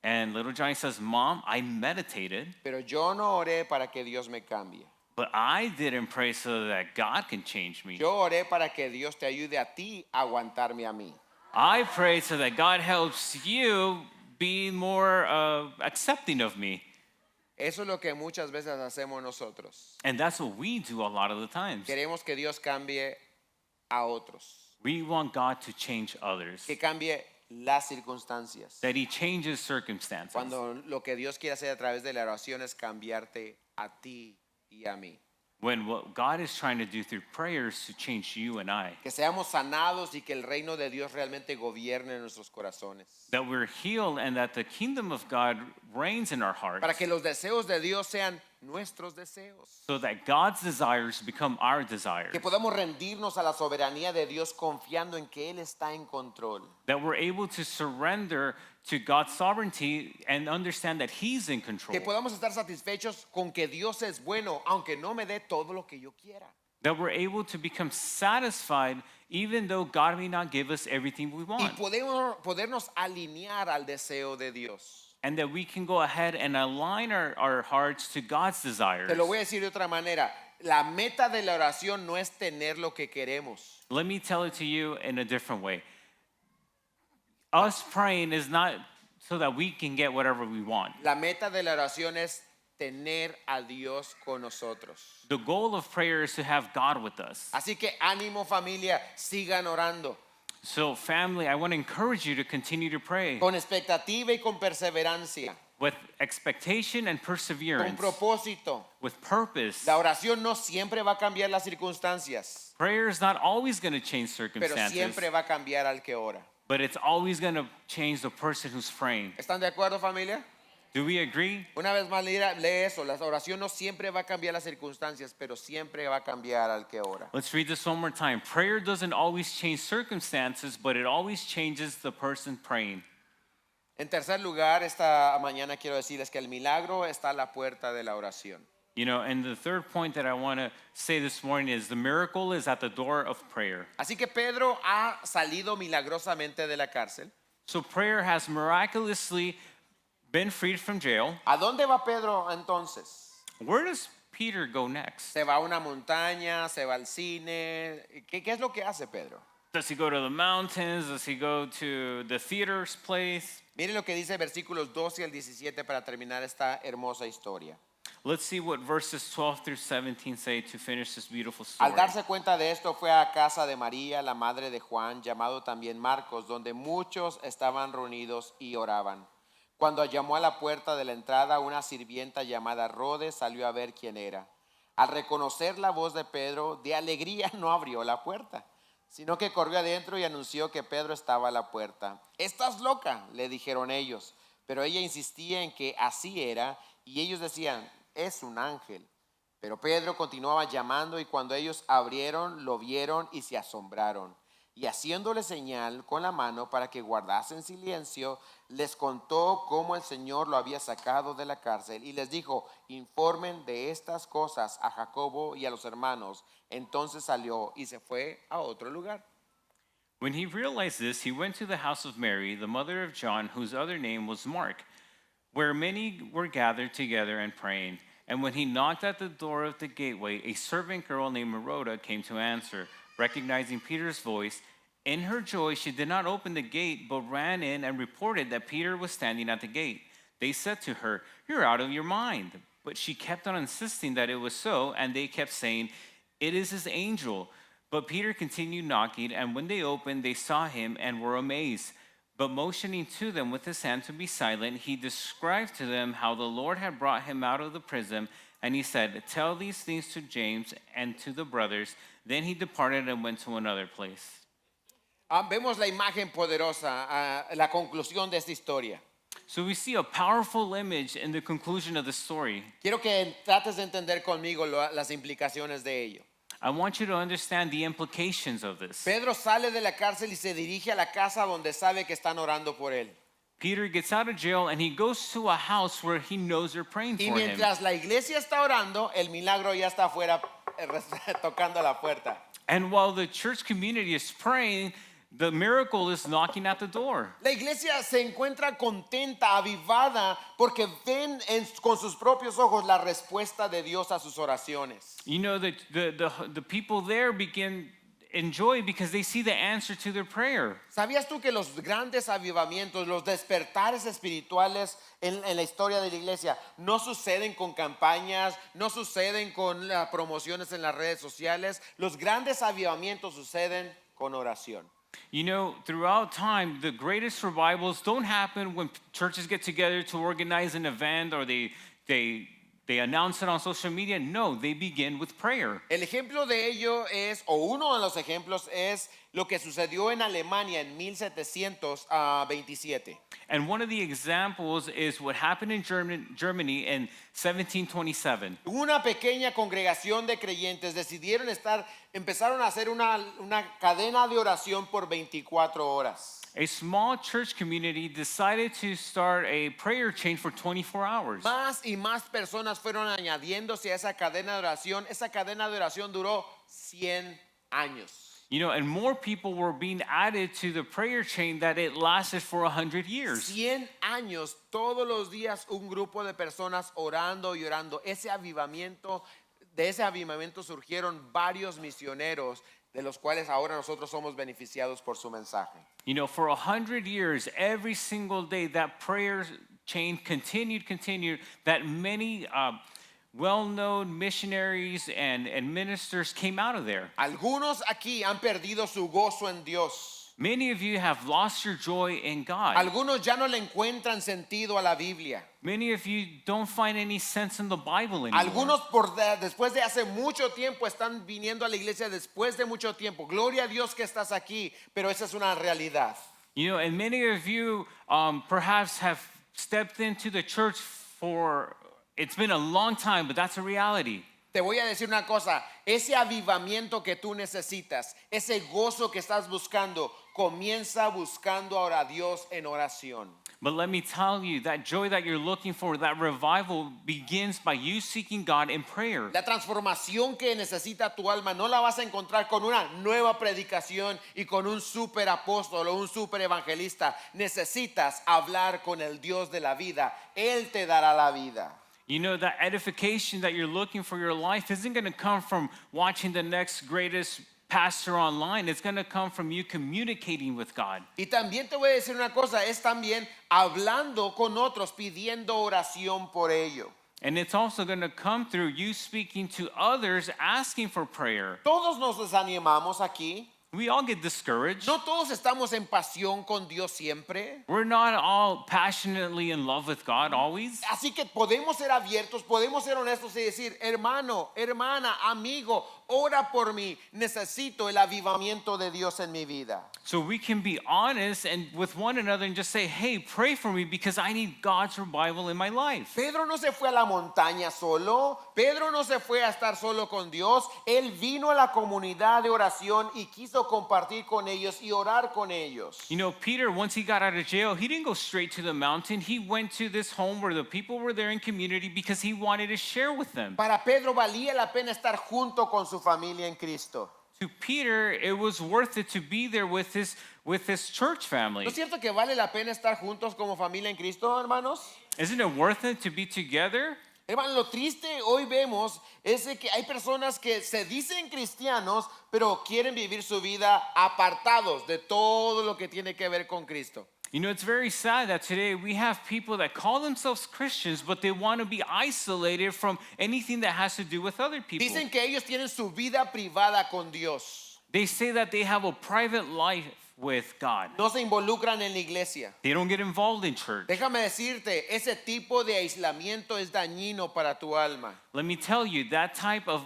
And little Johnny says, Mom, I meditated, pero yo no oré para que Dios me cambie. but I didn't pray so that God can change me. Yo oré para que Dios te ayude a ti a aguantarme a mí. I prayed so that God helps you be more accepting of me. Eso es lo que muchas veces hacemos nosotros. And that's what we do a lot of the times. Queremos que Dios cambie a otros, We want God to change others, que cambie las circunstancias. that He changes circumstances. Cuando lo que Dios quiere hacer a través de la oración es cambiarte a ti y a mí. When what God is trying to do through prayer is to change you and I. Que seamos sanados y que el reino de Dios realmente gobierne nuestros corazones. That we're healed and that the kingdom of God reigns in our hearts. Para que los deseos de Dios sean nuestros deseos. So that God's desires become our desires. Que podamos rendirnos a la soberanía de Dios confiando en que Él está en control. That we're able to surrender to God's sovereignty and understand that He's in control. Que podamos estar satisfechos con que Dios es bueno, aunque no me dé todo lo que yo quiera. That we're able to become satisfied even though God may not give us everything we Y want. podernos alinear al deseo de Dios. And that we can go ahead and align our hearts to God's desires. Te lo voy a decir de otra manera. La meta de la oración no es tener lo que queremos. Let me tell it to you in a different way. Us praying is not so that we can get whatever we want. La meta de la oración es tener a Dios con nosotros. The goal of prayer is to have God with us. Así que ánimo familia, sigan orando So family, I want to encourage you to continue to pray con expectativa y con perseverancia, with expectation and con perseverance, propósito. with purpose. La oración no siempre va a cambiar las circunstancias, Prayer is not always going to change pero circumstances, siempre va a cambiar al que ora. but it's always going to change the person who's praying. ¿Están de acuerdo, familia? Do we agree? Una vez más, lee eso. La oración no siempre va a cambiar las circunstancias, pero siempre va a cambiar al que ora. Let's read this one more time. Prayer doesn't always change circumstances, but it always changes the person praying. En tercer lugar, esta mañana quiero decirles que el milagro está a la puerta de la oración. You know, and the third point that I want to say this morning is the miracle is at the door of prayer. Así que Pedro ha salido milagrosamente de la cárcel. So prayer has miraculously been freed from jail. ¿A dónde va Pedro entonces? Where does Peter go next? ¿Se va a una montaña? ¿Se va al cine? ¿Qué es lo que hace Pedro? Does he go to the mountains? Does he go to the theater's place? Mire lo que dice versículos 12 al 17 para terminar esta hermosa historia. Let's see what verses 12 through 17 say to finish this beautiful story. Al darse cuenta de esto, fue a casa de María, la madre de Juan, llamado también Marcos, donde muchos estaban reunidos y oraban. Cuando llamó a la puerta de la entrada, una sirvienta llamada Rode salió a ver quién era. Al reconocer la voz de Pedro, de alegría no abrió la puerta, sino que corrió adentro y anunció que Pedro estaba a la puerta. «Estás loca», le dijeron ellos, pero ella insistía en que así era, y ellos decían, «Es un ángel». Pero Pedro continuaba llamando, y cuando ellos abrieron, lo vieron y se asombraron. Y haciéndole señal con la mano para que guardasen silencio, les contó cómo el Señor lo había sacado de la cárcel y les dijo, informen de estas cosas a Jacobo y a los hermanos. Entonces salió y se fue a otro lugar. When he realized this, he went to the house of Mary, the mother of John, whose other name was Mark, where many were gathered together and praying. And when he knocked at the door of the gateway, a servant girl named Rhoda came to answer. Recognizing Peter's voice, in her joy, she did not open the gate, but ran in and reported that Peter was standing at the gate. They said to her, "You're out of your mind." But she kept on insisting that it was so, and they kept saying, "It is his angel." But Peter continued knocking, and when they opened, they saw him and were amazed. But motioning to them with his hand to be silent, he described to them how the Lord had brought him out of the prison. And he said, "Tell these things to James and to the brothers." Then he departed and went to another place. Vemos la imagen poderosa, la conclusión de esta historia. So we see a powerful image in the conclusion of the story. Quiero que trates de entender conmigo las implicaciones de ello. I want you to understand the implications of this. Pedro sale de la cárcel y se dirige a la casa donde sabe que están orando por él. Peter gets out of jail and he goes to a house where he knows they're praying Y for him. mientras la iglesia está orando, el milagro ya está afuera tocando la puerta. And while the church community is praying, the miracle is knocking at the door. La iglesia se encuentra contenta, avivada, porque ven con sus propios ojos la respuesta de Dios a sus oraciones. You know, the people there begin enjoy because they see the answer to their prayer. ¿Sabías tú que los grandes avivamientos, los despertares espirituales en la historia de la iglesia no suceden con campañas, no suceden con promociones en las redes sociales? Los grandes avivamientos suceden con oración. You know, throughout time, the greatest revivals don't happen when churches get together to organize an event or they announce it on social media. No, they begin with prayer. El ejemplo de ello es, o uno de los ejemplos es lo que sucedió en Alemania en 1727. And one of the examples is what happened in Germany in 1727. Una pequeña congregación de creyentes empezaron a hacer una cadena de oración por 24 horas. A small church community decided to start a prayer chain for 24 hours. Más y más personas fueron añadiéndose a esa cadena de oración. Esa cadena de oración duró 100 años. You know, and more people were being added to the prayer chain that it lasted for 100 years. 100 años, todos los días un grupo de personas orando y orando. De ese avivamiento surgieron varios misioneros, de los cuales ahora nosotros somos beneficiados por su mensaje. You know, for 100 years, every single day, that prayer chain continued, that many well-known missionaries and ministers came out of there. Algunos aquí han perdido su gozo en Dios. Many of you have lost your joy in God. Algunos ya no le encuentran sentido a la Biblia. Many of you don't find any sense in the Bible anymore. Algunos después de hace mucho tiempo están viniendo a la iglesia después de mucho tiempo. Gloria a Dios que estás aquí, pero esa es una realidad. You know, and many of you perhaps have stepped into the church it's been a long time, but that's a reality. Te voy a decir una cosa, ese avivamiento que tú necesitas, ese gozo que estás buscando, comienza buscando ahora a Dios en oración. But let me tell you, that joy that you're looking for, that revival begins by you seeking God in prayer. La transformación que necesita tu alma no la vas a encontrar con una nueva predicación y con un super apóstol o un super evangelista. Necesitas hablar con el Dios de la vida. Él te dará la vida. You know, that edification that you're looking for your life isn't going to come from watching the next greatest pastor online. It's going to come from you communicating with God. Y también te voy a decir una cosa, es también hablando con otros, pidiendo oración por ello. And it's also going to come through you speaking to others, asking for prayer. Todos nos desanimamos aquí. We all get discouraged. No todos estamos en pasión con Dios siempre. We're not all passionately in love with God always. Así que podemos ser abiertos, podemos ser honestos y decir, hermano, hermana, amigo, ora por mí. Necesito el avivamiento de Dios en mi vida. So we can be honest and with one another and just say, hey, pray for me because I need God's revival in my life. Pedro no se fue a la montaña solo. Pedro no se fue a estar solo con Dios. Él vino a la comunidad de oración y quiso compartir con ellos y orar con ellos. You know, Peter, once he got out of jail, he didn't go straight to the mountain. He went to this home where the people were there in community because he wanted to share with them. Para Pedro valía la pena estar junto con su familia en Cristo. To Peter, it was worth it to be there with his church family. ¿No es cierto que vale la pena estar juntos como familia en Cristo, hermanos? Isn't it worth it to be together? Hermano, lo triste hoy vemos es de que hay personas que se dicen cristianos, pero quieren vivir su vida apartados de todo lo que tiene que ver con Cristo. You know, it's very sad that today we have people that call themselves Christians, but they want to be isolated from anything that has to do with other people. Dicen que ellos tienen su vida privada con Dios. They say that they have a private life with God. No se involucran en la iglesia. They don't get involved in church. Déjame decirte, ese tipo de aislamiento es dañino para tu alma. Let me tell you, that type of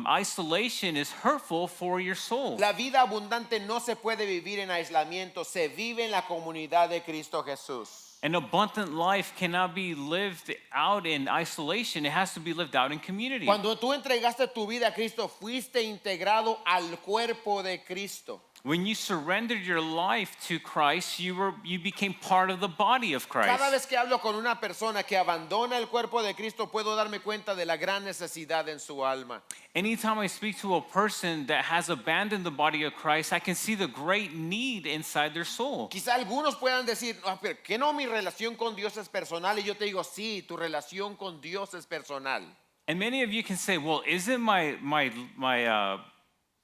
isolation is hurtful for your soul. La vida abundante no se puede vivir en aislamiento, se vive en la comunidad de Cristo Jesús. An abundant life cannot be lived out in isolation. It has to be lived out in community. Cuando tú entregaste tu vida a Cristo, fuiste integrado al cuerpo de Cristo. When you surrendered your life to Christ, you became part of the body of Cada Christ. vez que hablo con una persona que abandona el cuerpo de Cristo, puedo darme cuenta de la gran necesidad en su alma. Anytime I speak to a person that has abandoned the body of Christ, I can see the great need inside their soul. Quizá algunos puedan decir, "Ah, pero ¿qué no mi relación con Dios es personal?" Y yo te digo, sí, tu relación con Dios es personal. And many of you can say, well, isn't my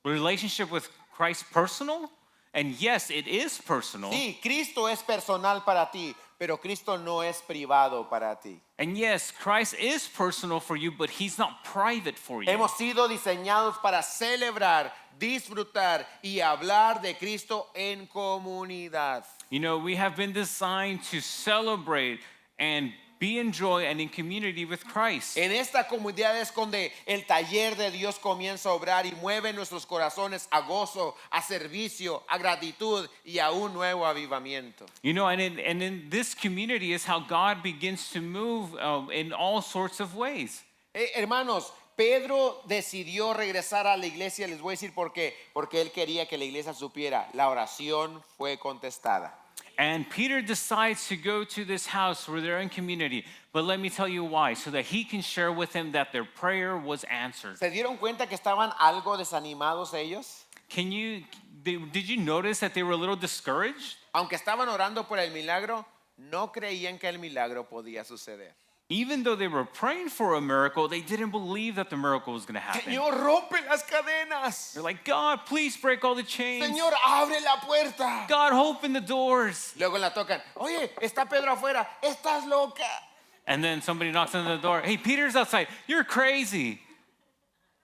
relationship with Christ personal? And yes, it is personal. Sí, Cristo es personal para ti, pero Cristo no es privado para ti. And yes, Christ is personal for you, but he's not private for you. Hemos sido diseñados para celebrar, disfrutar y hablar de Cristo en comunidad. You know, we have been designed to celebrate and be in joy and in community with Christ. En esta comunidad es donde el taller de Dios comienza a obrar y mueve nuestros corazones a gozo, a servicio, a gratitud y a un nuevo avivamiento. You know, and in this community is how God begins to move in all sorts of ways. Hermanos, Pedro decidió regresar a la iglesia. Les voy a decir por qué. Porque él quería que la iglesia supiera, la oración fue contestada. And Peter decides to go to this house where they're in community. But let me tell you why, so that he can share with them that their prayer was answered. ¿Se dieron cuenta que estaban algo desanimados ellos? Did you notice that they were a little discouraged? Aunque estaban orando por el milagro, no creían que el milagro podía suceder. Even though they were praying for a miracle, they didn't believe that the miracle was going to happen. Señor, rompe las cadenas. They're like, God, please break all the chains. Señor, abre la puerta. God, open the doors. Luego la tocan. Oye, está Pedro afuera. Estás loca. And then somebody knocks on the door. Hey, Peter's outside. You're crazy.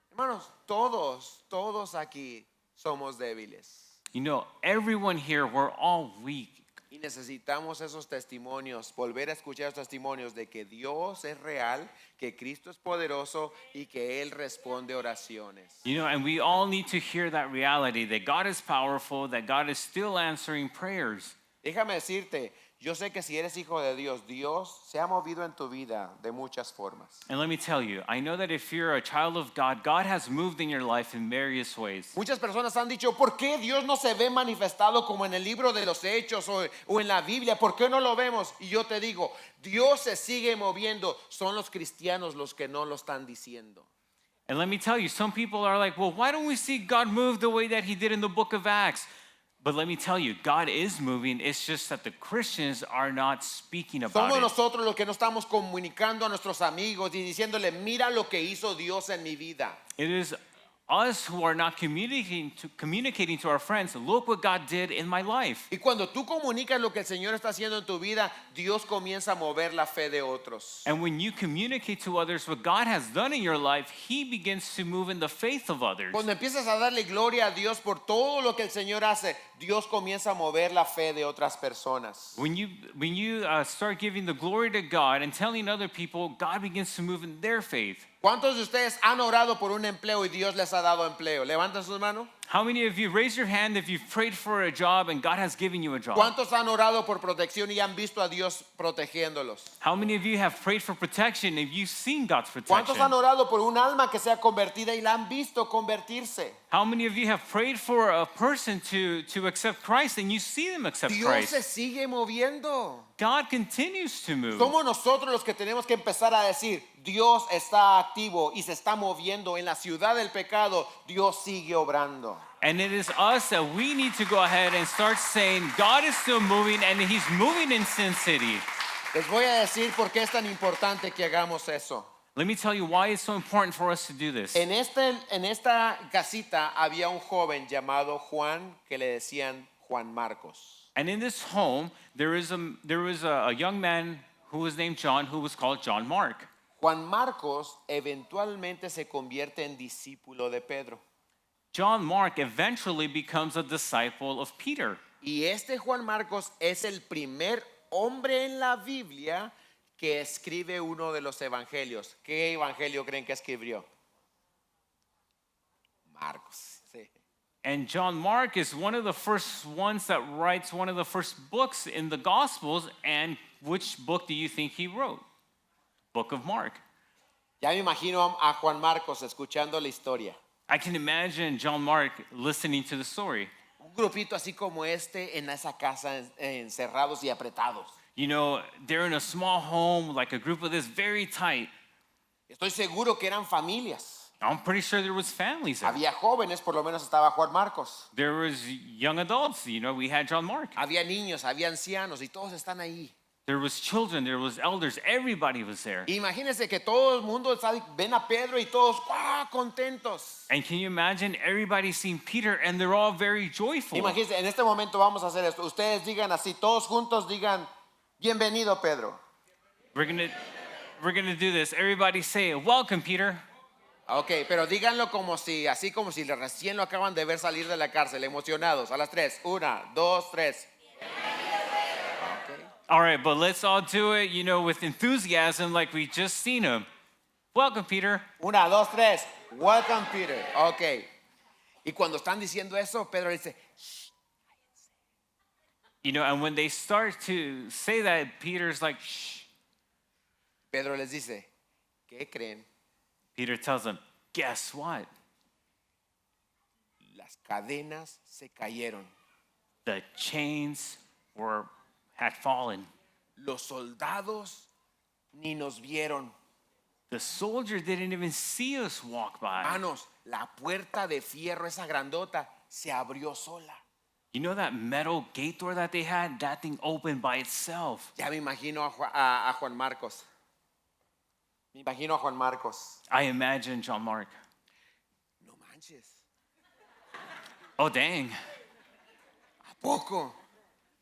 Hermanos, todos aquí somos débiles. You know, everyone here, we're all weak. Y necesitamos esos testimonios, volver a escuchar esos testimonios de que Dios es real, que Cristo es poderoso y que Él responde oraciones. You know, and we all need to hear that reality, that God is powerful, that God is still answering prayers. Déjame decirte, yo sé que si eres hijo de Dios, Dios se ha movido en tu vida de muchas formas. And let me tell you, I know that if you're a child of God, God has moved in your life in various ways. Muchas personas han dicho, ¿por qué Dios no se ve manifestado como en el libro de los Hechos o en la Biblia? ¿Por qué no lo vemos? Y yo te digo, Dios se sigue moviendo. Son los cristianos los que no lo están diciendo. And let me tell you, some people are like, well, why don't we see God move the way that he did in the book of Acts? But let me tell you, God is moving. It's just that the Christians are not speaking about Somos it. nosotros los que no estamos comunicando a nuestros amigos y diciéndole, mira lo que hizo Dios en mi vida. It is us who are not communicating to our friends, look what God did in my life. Y cuando tú comunicas lo que el Señor está haciendo en tu vida, Dios comienza a mover la fe de otros. And when you communicate to others what God has done in your life, he begins to move in the faith of others. Cuando empiezas a darle gloria a Dios por todo lo que el Señor hace, Dios comienza a mover la fe de otras personas. When you start giving the glory to God and telling other people, God begins to move in their faith. ¿Cuántos de ustedes han orado por un empleo y Dios les ha dado empleo? Levanten sus manos. How many of you, raise your hand if you've prayed for a job and God has given you a job? ¿Cuántos han orado por protección y han visto a Dios protegiéndolos? How many of you have prayed for protection and you've seen God's ¿Cuántos han protection? orado por un alma que sea convertida y la han visto convertirse? How many of you have prayed for a person to accept Christ and you see them accept Dios se Christ? sigue moviendo. God continues to move. Somos nosotros los que tenemos que empezar a decir, Dios está activo y se está moviendo en la ciudad del pecado. Dios sigue obrando. And it is us that we need to go ahead and start saying, God is still moving and he's moving in Sin City. Les voy a decir por qué es tan importante que hagamos eso. Let me tell you why it's so important for us to do this. En esta casita había un joven llamado Juan que le decían Juan Marcos. And in this home, there was a young man who was named John, who was called John Mark. Juan Marcos eventualmente se convierte en discípulo de Pedro. John Mark eventually becomes a disciple of Peter. Y este Juan Marcos es el primer hombre en la Biblia que escribe uno de los evangelios. ¿Qué evangelio creen que escribió? Marcos. Sí. And John Mark is one of the first ones that writes one of the first books in the Gospels. And which book do you think he wrote? Book of Mark. Ya me imagino a Juan Marcos escuchando la historia. I can imagine John Mark listening to the story. Un grupito así como este en esa casa encerrados y apretados. You know, they're in a small home, like a group of this, very tight. Estoy seguro que eran familias. I'm pretty sure there was families there. Había jóvenes, por lo menos estaba Juan Marcos. There was young adults, you know, we had John Mark. Había niños, había ancianos y todos están ahí. There was children, there was elders, everybody was there. Imagínense que todo el mundo ven a Pedro y todos contentos. And can you imagine everybody seeing Peter and they're all very joyful? Imagínense, en este momento vamos a hacer esto. Ustedes digan así, todos juntos digan, bienvenido Pedro. We're gonna do this. Everybody say, welcome, Peter. Ok, pero díganlo como si, así como si recién lo acaban de ver salir de la cárcel, emocionados. A las 3, 1, 2, 3. All right, but let's all do it, you know, with enthusiasm like we just seen him. Welcome, Peter. 1, 2, 3. Welcome, Peter. Ok. Y cuando están diciendo eso, Pedro dice, You know, and when they start to say that, Peter's like, shh. Pedro les dice, ¿qué creen? Peter tells them, guess what? Las cadenas se cayeron. The chains had fallen. Los soldados ni nos vieron. The soldier didn't even see us walk by. Hermanos, la puerta de fierro, esa grandota, se abrió sola. You know that metal gate door that they had? That thing opened by itself. Ya me imagino a Juan Marcos. Me imagino a Juan Marcos. I imagine John Mark. No manches. Oh, dang. ¿A poco?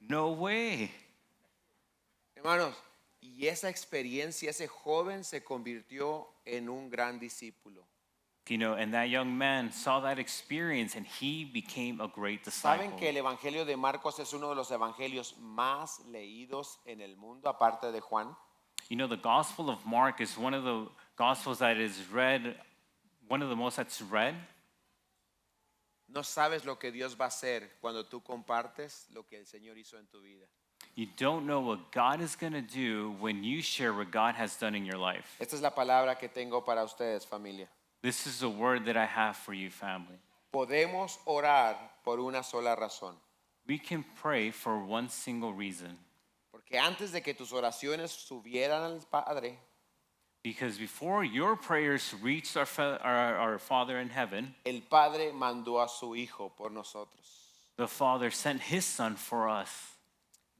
No way. Hermanos, y esa experiencia, ese joven se convirtió en un gran discípulo. You know, and that young man saw that experience and he became a great disciple. ¿Saben que el Evangelio de Marcos es uno de los evangelios más leídos en el mundo, aparte de Juan? You know, the Gospel of Mark is one of the Gospels that is read, one of the most that's read. No sabes lo que Dios va a hacer cuando tú compartes lo que el Señor hizo en tu vida. You don't know what God is going to do when you share what God has done in your life. Esta es la palabra que tengo para ustedes, familia. This is the word that I have for you, family. Podemos orar por una sola razón. We can pray for one single reason. Porque antes de que tus oraciones subieran al Padre, Because before your prayers reached our Father in heaven, el Padre mandó a su Hijo por nosotros. the Father sent his Son for us.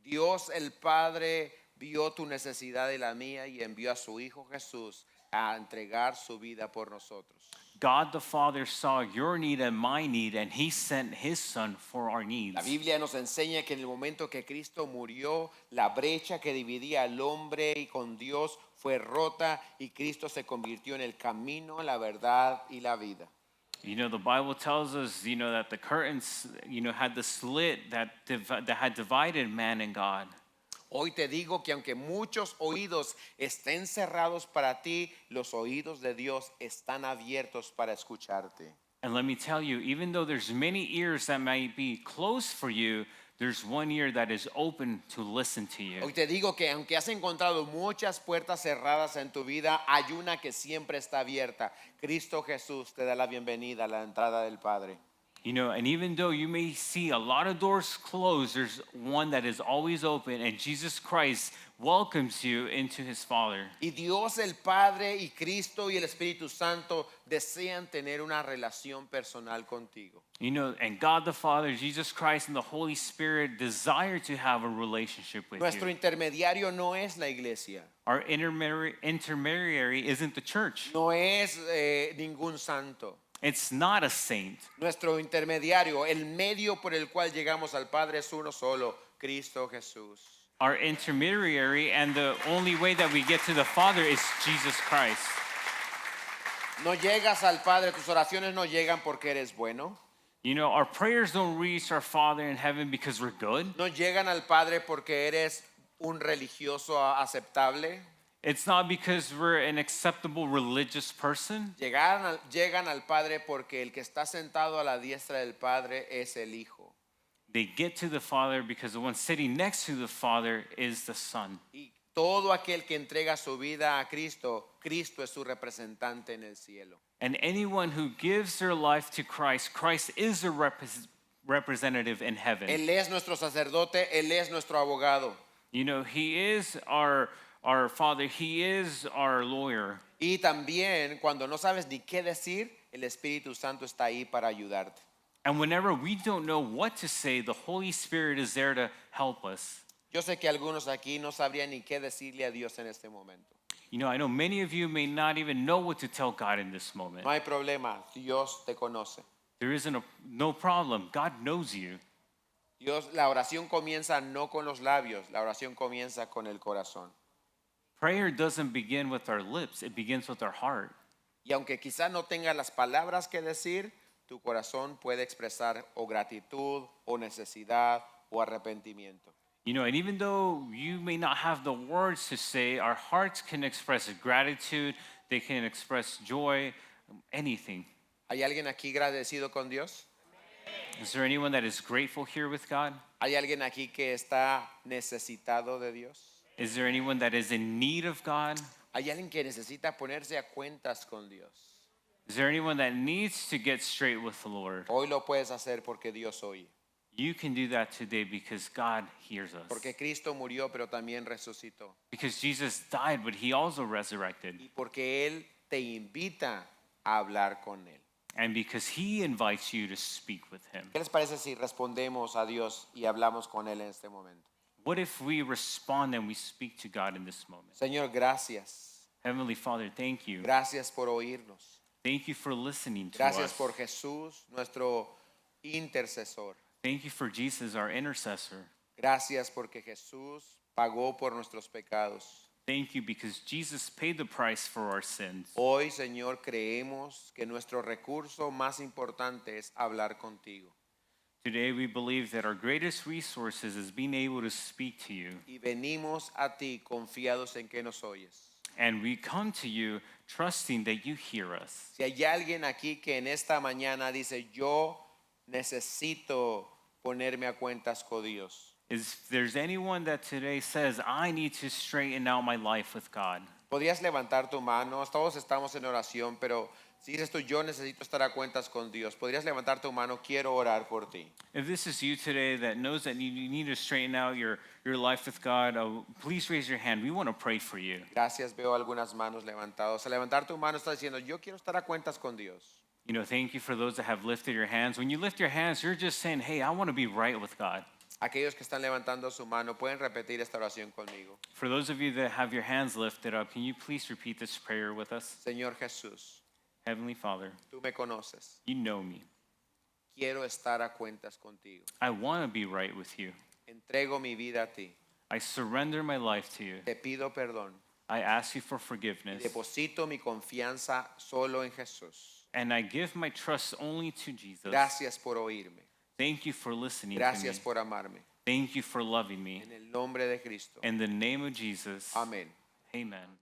Dios el Padre vio tu necesidad y la mía y envió a su Hijo Jesús a entregar su vida por nosotros. God the Father saw your need and my need, and he sent his Son for our needs. La Biblia nos enseña que en el momento que Cristo murió, la brecha que dividía al hombre y con Dios fue rota y Cristo se convirtió en el camino, la verdad y la vida. You know, the Bible tells us, you know, that the curtains, you know, had the slit that had divided man and God. Hoy te digo que aunque muchos oídos estén cerrados para ti, los oídos de Dios están abiertos para escucharte. And let me tell you, even though there's many ears that might be closed for you, there's one ear that is open to listen to you. Hoy te digo que aunque has encontrado muchas puertas cerradas en tu vida, hay una que siempre está abierta. Cristo Jesús te da la bienvenida a la entrada del Padre. You know, and even though you may see a lot of doors closed, there's one that is always open, and Jesus Christ welcomes you into his Father. Y Dios el Padre y Cristo y el Espíritu Santo desean tener una relación personal contigo. You know, and God the Father, Jesus Christ, and the Holy Spirit desire to have a relationship with Nuestro you. intermediario no es la iglesia, Our intermediary isn't the church. no es ningún santo. It's not a saint. Nuestro intermediario, el medio por el cual llegamos al Padre es uno solo, Cristo Jesús. Our intermediary and the only way that we get to the Father is Jesus Christ. No llegas al Padre, tus oraciones no llegan porque eres bueno. You know, our prayers don't reach our Father in heaven because we're good. No llegan al Padre porque eres un religioso aceptable. It's not because we're an acceptable religious person. Llegan al Padre porque el que está sentado a la diestra del Padre es el Hijo. They get to the Father because the one sitting next to the Father is the Son. Y todo aquel que entrega su vida a Cristo, Cristo es su representante en el cielo. And anyone who gives their life to Christ, Christ is a representative in heaven. Él es nuestro sacerdote, Él es nuestro abogado. You know, he is our father, he is our lawyer. Y también cuando no sabes ni qué decir, el Espíritu Santo está ahí para ayudarte. And whenever we don't know what to say, the Holy Spirit is there to help us. Yo sé que algunos aquí no sabrían ni qué decirle a Dios en este momento. You know, I know many of you may not even know what to tell God in this moment. No hay problema, Dios te conoce. There isn't no problem. God knows you. Dios, la oración comienza no con los labios, la oración comienza con el corazón. Prayer doesn't begin with our lips, it begins with our heart. Y aunque quizás no tenga las palabras que decir, tu corazón puede expresar o gratitud, o necesidad, o arrepentimiento. You know, and even though you may not have the words to say, our hearts can express gratitude, they can express joy, anything. ¿Hay alguien aquí agradecido con Dios? Is there anyone that is grateful here with God? ¿Hay alguien aquí que está necesitado de Dios? Is there anyone that is in need of God? ¿Hay alguien que necesita ponerse a cuentas con Dios? Is there anyone that needs to get straight with the Lord? Hoy lo puedes hacer porque Dios oye. You can do that today because God hears us. Porque Cristo murió, pero también resucitó. Because Jesus died, but he also resurrected. Y porque Él te invita a hablar con Él. And because he invites you to speak with him. ¿Qué les parece si respondemos a Dios y hablamos con Él en este momento? What if we respond and we speak to God in this moment? Señor, gracias. Heavenly Father, thank you. Gracias por oírnos. Thank you for listening to Gracias us. por Jesús, nuestro intercesor. Thank you for Jesus, our intercessor. Gracias porque Jesús pagó por nuestros pecados. Thank you because Jesus paid the price for our sins. Hoy, Señor, creemos que nuestro recurso más importante es hablar contigo. Today we believe that our greatest resources is being able to speak to you. Y venimos a ti confiados en que nos oyes. And we come to you trusting that you hear us. Si hay alguien aquí que en esta mañana dice, yo necesito ponerme a cuentas con Dios. If there's anyone that today says, I need to straighten out my life with God, ¿Podrías levantar tu mano? Todos estamos en oración, pero si dices tú, yo necesito estar a cuentas con Dios, ¿podrías levantar tu mano? Quiero orar por ti. if this is you today that knows that you need to straighten out your life with God, please raise your hand. We want to pray for you. Gracias, veo algunas manos levantadas. Al levantar tu mano estás diciendo, yo quiero estar a cuentas con Dios. You know, thank you for those that have lifted your hands. When you lift your hands, you're just saying, hey, I want to be right with God. Aquellos que están levantando su mano, pueden repetir esta oración conmigo. For those of you that have your hands lifted up, can you please repeat this prayer with us? Señor Jesús, Heavenly Father, tú me conoces. you know me. Quiero estar a cuentas contigo. I want to be right with you. Entrego mi vida a ti. I surrender my life to you. Te pido perdón. I ask you for Y forgiveness. deposito mi confianza solo en Jesús. And I give my trust only to Jesus. Gracias por oírme. Thank you for listening Gracias to me. por amarme. Thank you for loving me. En el nombre de Cristo. In the name of Jesus, Amén. amen.